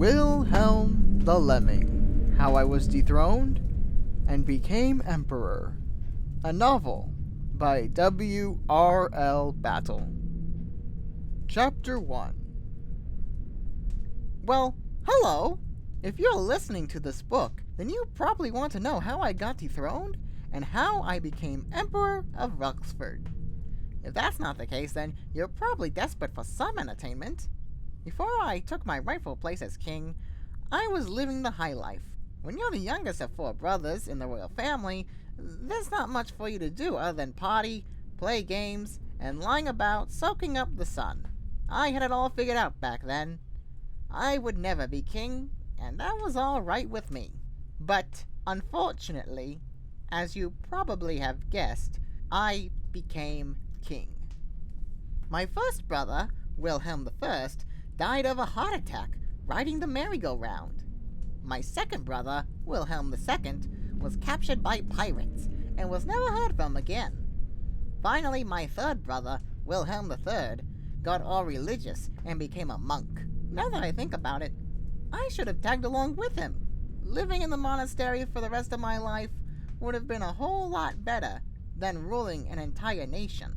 Wilhelm the Lemming, How I Was Dethroned and Became Emperor, a novel by W.R.L. Battle. Chapter 1. Well, hello! If you're listening to this book, then you probably want to know how I got dethroned and how I became Emperor of Ruxford. If that's not the case, then you're probably desperate for some entertainment. Before I took my rightful place as king, I was living the high life. When you're the youngest of 4 brothers in the royal family, there's not much for you to do other than party, play games, and lying about soaking up the sun. I had it all figured out back then. I would never be king, and that was all right with me. But, unfortunately, as you probably have guessed, I became king. My first brother, Wilhelm I, died of a heart attack riding the merry-go-round. My second brother, Wilhelm II, was captured by pirates and was never heard from again. Finally, my third brother, Wilhelm III, got all religious and became a monk. Now that I think about it, I should have tagged along with him. Living in the monastery for the rest of my life would have been a whole lot better than ruling an entire nation.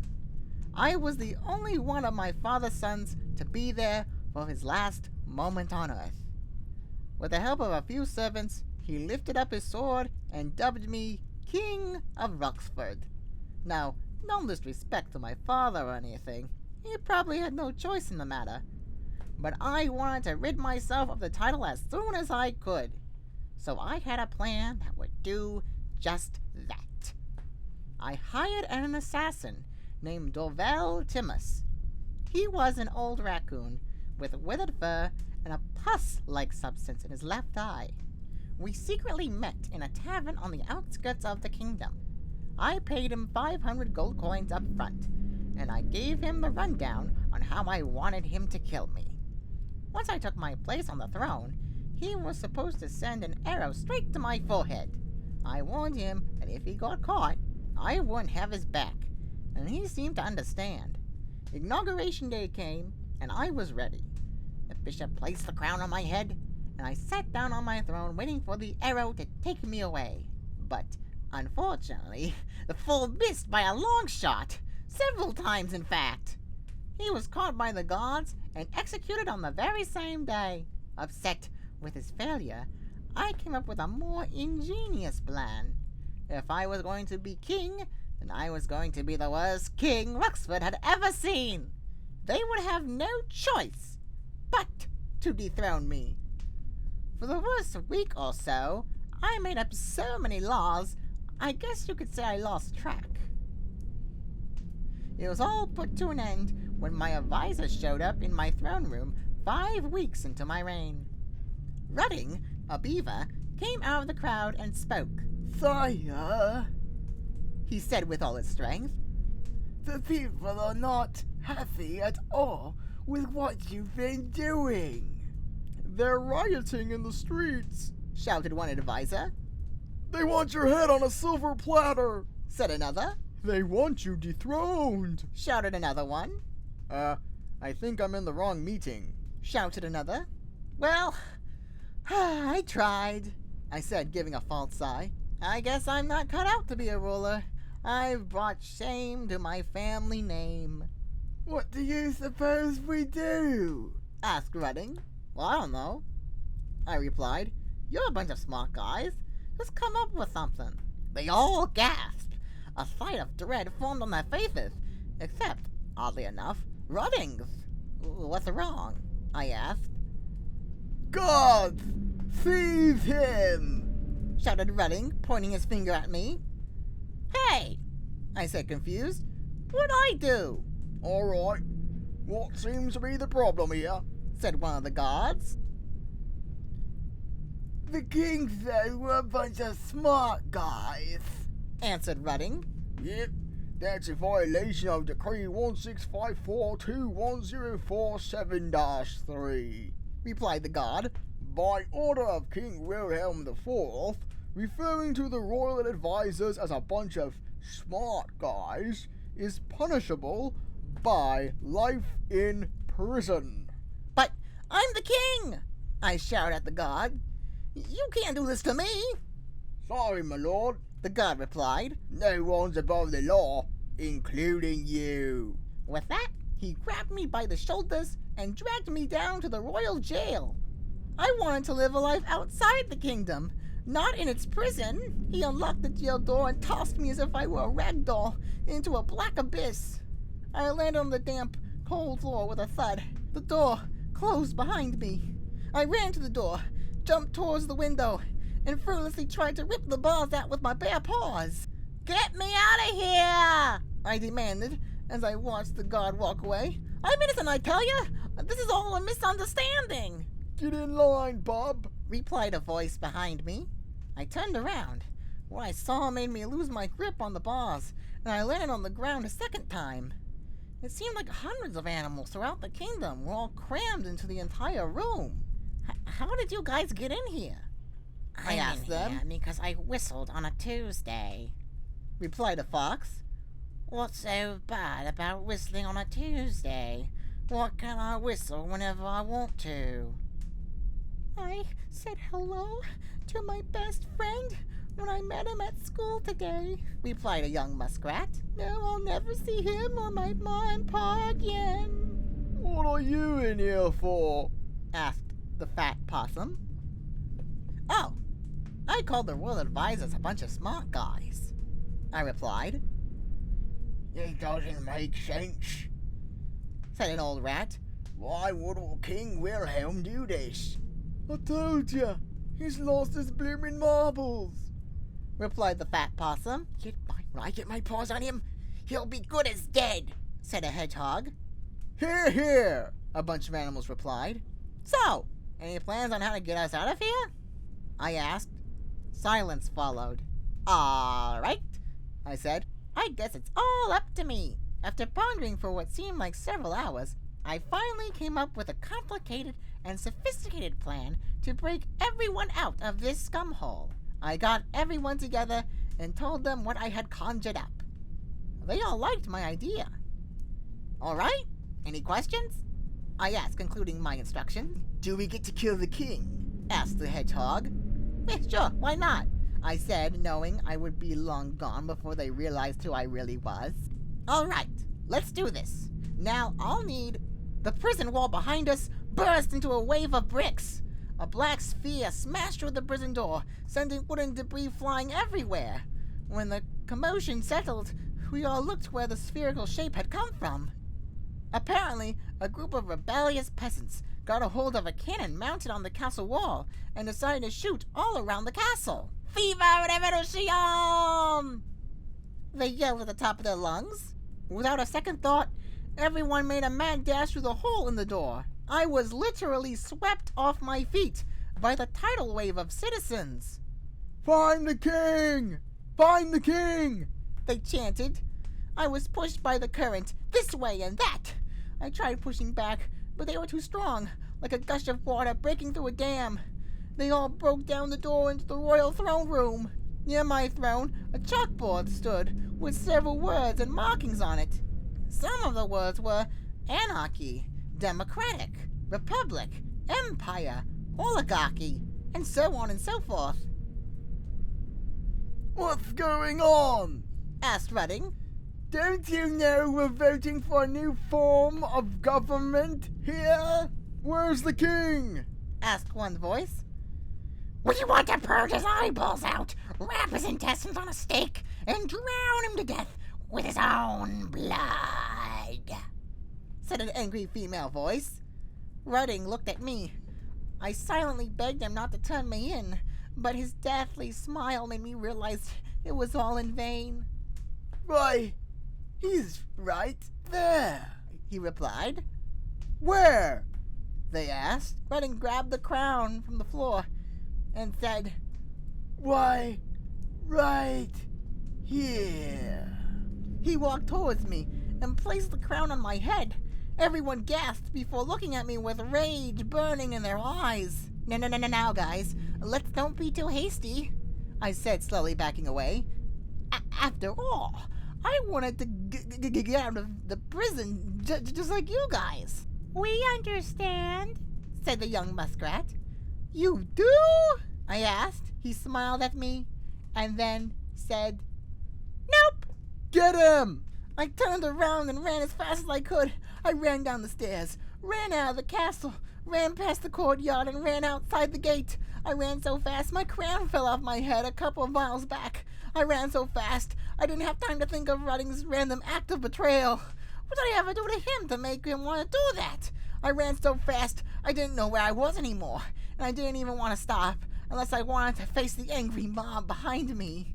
I was the only one of my father's sons to be there for his last moment on earth. With the help of a few servants, he lifted up his sword and dubbed me King of Ruxford. Now, no disrespect to my father or anything, he probably had no choice in the matter, but I wanted to rid myself of the title as soon as I could, so I had a plan that would do just that. I hired an assassin named Dorval Timus. He was an old raccoon with withered fur and a pus-like substance in his left eye. We secretly met in a tavern on the outskirts of the kingdom. I paid him 500 gold coins up front, and I gave him the rundown on how I wanted him to kill me. Once I took my place on the throne, he was supposed to send an arrow straight to my forehead. I warned him that if he got caught, I wouldn't have his back, and he seemed to understand. Inauguration day came, and I was ready. The bishop placed the crown on my head, and I sat down on my throne waiting for the arrow to take me away. But, unfortunately, the fool missed by a long shot, several times in fact. He was caught by the guards and executed on the very same day. Upset with his failure, I came up with a more ingenious plan. If I was going to be king, then I was going to be the worst king Ruxford had ever seen. They would have no choice but to dethrone me. For the first week or so, I made up so many laws, I guess you could say I lost track. It was all put to an end when my advisor showed up in my throne room 5 weeks into my reign. Rudding, a beaver, came out of the crowd and spoke. "Sire," he said with all his strength, "the people are not happy at all with what you've been doing." "They're rioting in the streets," shouted one advisor. "They want your head on a silver platter," said another. "They want you dethroned," shouted another one. I think I'm in the wrong meeting," shouted another. Well, I tried, I said, giving a false sigh. I guess I'm not cut out to be a ruler. I've brought shame to my family name. "What do you suppose we do?" asked Rudding. Well, I don't know, I replied. You're a bunch of smart guys. Just come up with something. They all gasped. A sight of dread formed on their faces, except, oddly enough, Rudding's. What's wrong? I asked. "God, seize him!" shouted Rudding, pointing his finger at me. Hey, I said, confused. What'd I do? "All right, what seems to be the problem here?" said one of the guards. "The king said we're a bunch of smart guys," answered Rudding. "Yep, that's a violation of Decree 1654-21047-3, replied the guard. "By order of King Wilhelm IV, referring to the royal advisors as a bunch of smart guys is punishable by life in prison." But I'm the king, I shouted at the guard. "You can't do this to me!" Sorry, my lord, the guard replied. no one's above the law, including you. With that, he grabbed me by the shoulders and dragged me down to the royal jail. I wanted to live a life outside the kingdom, not in its prison. He unlocked the jail door and tossed me as if I were a rag doll into a black abyss. I landed on the damp, cold floor with a thud. The door closed behind me. I ran to the door, jumped towards the window, and fruitlessly tried to rip the bars out with my bare paws. "Get me out of here!" I demanded as I watched the guard walk away. "I'm innocent, I tell you! This is all a misunderstanding!" Get in line, bub, replied a voice behind me. I turned around. What I saw made me lose my grip on the bars, and I landed on the ground a second time. It seemed like hundreds of animals throughout the kingdom were all crammed into the entire room. How did you guys get in here? I asked them. Because I whistled on a Tuesday, replied a fox. "What's so bad about whistling on a Tuesday? What can I whistle whenever I want to?" "I said hello to my best friend when I met him at school today," replied a young muskrat. "No, I'll never see him or my ma and pa again." What are you in here for? asked the fat possum. "Oh, I called the royal advisors a bunch of smart guys," I replied. It doesn't make sense. Said an old rat. Why would old King Wilhelm do this? I told ya, he's lost his bloomin' marbles, replied the fat possum. When I get my paws on him, he'll be good as dead," said a hedgehog. Hear, hear, A bunch of animals replied. "So, any plans on how to get us out of here?" I asked. Silence followed. "All right," I said. "I guess it's all up to me." After pondering for what seemed like several hours, I finally came up with a complicated and sophisticated plan to break everyone out of this scumhole. I got everyone together and told them what I had conjured up. They all liked my idea. "All right, any questions?" I asked, concluding my instruction. Do we get to kill the king? asked the hedgehog. Sure, why not?" I said, knowing I would be long gone before they realized who I really was. "All right, let's do this. Now I'll need..." The prison wall behind us burst into a wave of bricks. A black sphere smashed through the prison door, sending wooden debris flying everywhere. When the commotion settled, we all looked where the spherical shape had come from. Apparently, a group of rebellious peasants got a hold of a cannon mounted on the castle wall and decided to shoot all around the castle. "Viva Revolution!" they yelled at the top of their lungs. Without a second thought, everyone made a mad dash through the hole in the door. I was literally swept off my feet by the tidal wave of citizens. Find the king! Find the king! They chanted. I was pushed by the current, this way and that. I tried pushing back, but they were too strong, like a gush of water breaking through a dam. They all broke down the door into the royal throne room. Near my throne, a chalkboard stood, with several words and markings on it. Some of the words were anarchy, democratic, republic, empire, oligarchy, and so on and so forth. What's going on? Asked Redding. Don't you know we're voting for a new form of government here? Where's the king? Asked one voice. "We want to purge his eyeballs out, wrap his intestines on a stake, and drown him to death with his own blood," said an angry female voice. Redding looked at me. I silently begged him not to turn me in, but his deathly smile made me realize it was all in vain. Why, he's right there, he replied. Where? They asked. Redding grabbed the crown from the floor and said, Why, right here. He walked towards me and placed the crown on my head. Everyone gasped before looking at me with rage burning in their eyes. Now, guys, let's don't be too hasty, I said, slowly backing away. After all, I wanted to get out of the prison just like you guys. "We understand," said the young muskrat. You do? I asked. He smiled at me and then said, Nope. Get him! I turned around and ran as fast as I could. I ran down the stairs, ran out of the castle, ran past the courtyard, and ran outside the gate. I ran so fast my crown fell off my head a couple of miles back. I ran so fast I didn't have time to think of Redding's random act of betrayal. What did I ever do to him to make him want to do that? I ran so fast I didn't know where I was anymore, and I didn't even want to stop unless I wanted to face the angry mob behind me.